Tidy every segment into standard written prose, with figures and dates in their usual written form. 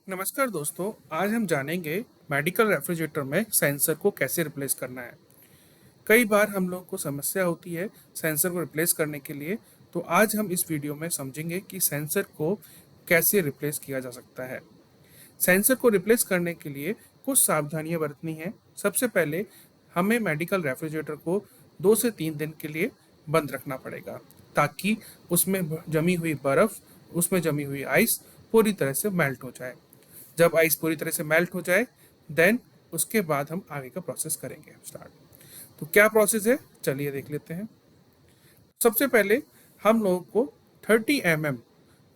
नमस्कार दोस्तों, आज हम जानेंगे मेडिकल रेफ्रिजरेटर में सेंसर को कैसे रिप्लेस करना है। कई बार हम लोग को समस्या होती है सेंसर को रिप्लेस करने के लिए, तो आज हम इस वीडियो में समझेंगे कि सेंसर को कैसे रिप्लेस किया जा सकता है। सेंसर को रिप्लेस करने के लिए कुछ सावधानियां बरतनी हैं। सबसे पहले हमें मेडिकल रेफ्रिजरेटर को 2 से 3 दिन के लिए बंद रखना पड़ेगा, ताकि उसमें जमी हुई बर्फ़, उसमें जमी हुई आइस पूरी तरह से मेल्ट हो जाए। जब आइस पूरी तरह से मेल्ट हो जाए, देन उसके बाद हम आगे का प्रोसेस करेंगे स्टार्ट। तो क्या प्रोसेस है, चलिए देख लेते हैं। सबसे पहले हम लोगों को 30 mm,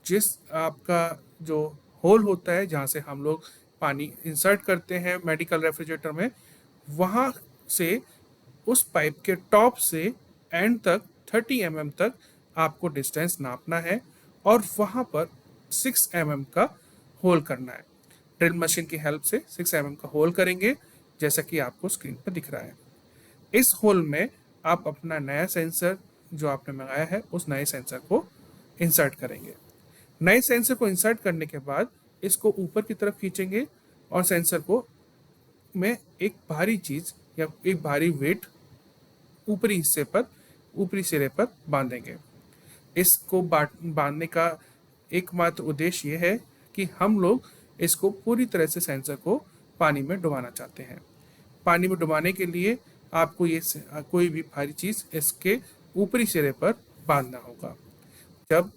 जिस आपका जो होल होता है जहाँ से हम लोग पानी इंसर्ट करते हैं मेडिकल रेफ्रिजरेटर में, वहाँ से उस पाइप के टॉप से एंड तक 30 mm तक आपको डिस्टेंस नापना है और वहाँ पर 6 mm का होल करना है। ड्रिल मशीन की हेल्प से 6 mm का होल करेंगे, जैसा कि आपको स्क्रीन पर दिख रहा है। इस होल में आप अपना नया सेंसर जो आपने मंगाया है उस नए सेंसर को इंसर्ट करेंगे। नए सेंसर को इंसर्ट करने के बाद इसको ऊपर की तरफ खींचेंगे और सेंसर को में एक भारी चीज़ या एक भारी वेट ऊपरी हिस्से पर, ऊपरी सिरे पर बांधेंगे। इसको बांधने का एकमात्र उद्देश्य ये है कि हम लोग इसको पूरी तरह से सेंसर को पानी में डुबाना चाहते हैं। पानी में डुबाने के लिए आपको कोई भी भारी चीज़ इसके ऊपरी सिरे पर बांधना होगा। जब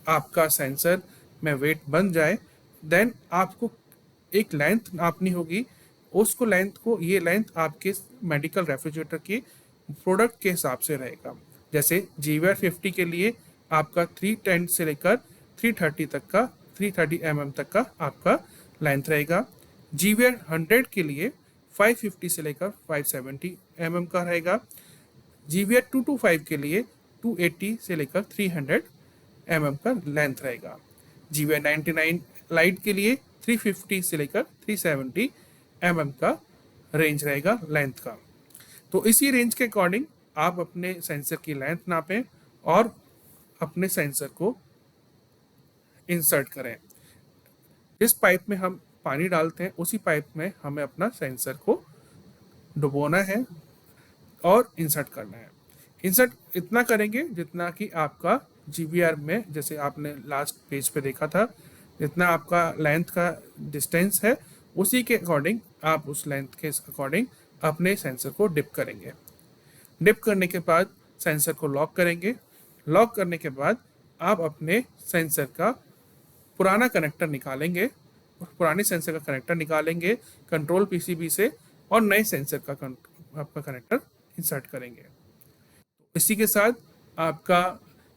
आपका सेंसर में वेट बन जाए, देन आपको एक लेंथ नापनी होगी। ये लेंथ आपके मेडिकल रेफ्रिजरेटर की प्रोडक्ट के हिसाब से रहेगा। जैसे GVR 50 के लिए आपका 310 से लेकर 330 mm तक का आपका लेंथ रहेगा। GVR 100 के लिए 550 से लेकर 570 mm का रहेगा। GVR 225 के लिए 280 से लेकर 300 mm का लेंथ रहेगा। GVR 99 लाइट के लिए 350 से लेकर 370 mm का रेंज रहेगा लेंथ का। तो इसी रेंज के अकॉर्डिंग आप अपने सेंसर की लेंथ नापें और अपने सेंसर को इंसर्ट करें। जिस पाइप में हम पानी डालते हैं उसी पाइप में हमें अपना सेंसर को डुबोना है और इंसर्ट करना है। इंसर्ट इतना करेंगे जितना कि आपका GVR में, जैसे आपने लास्ट पेज पे देखा था, जितना आपका लेंथ का डिस्टेंस है उसी के अकॉर्डिंग आप उस लेंथ के अकॉर्डिंग अपने सेंसर को डिप करेंगे। डिप करने के बाद सेंसर को लॉक करेंगे। लॉक करने के बाद आप अपने सेंसर का पुराना कनेक्टर निकालेंगे, पुराने सेंसर का कनेक्टर निकालेंगे कंट्रोल PCB से और नए सेंसर का आपका कनेक्टर इंसर्ट करेंगे। इसी के साथ आपका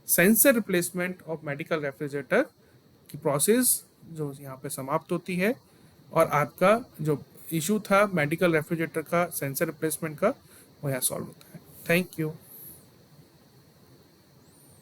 sensor replacement of medical refrigerator की प्रोसेस जो यहाँ पे समाप्त होती है और आपका जो इशू था मेडिकल रेफ्रिजरेटर का सेंसर रिप्लेसमेंट का, वो यहाँ सॉल्व होता है। Thank you.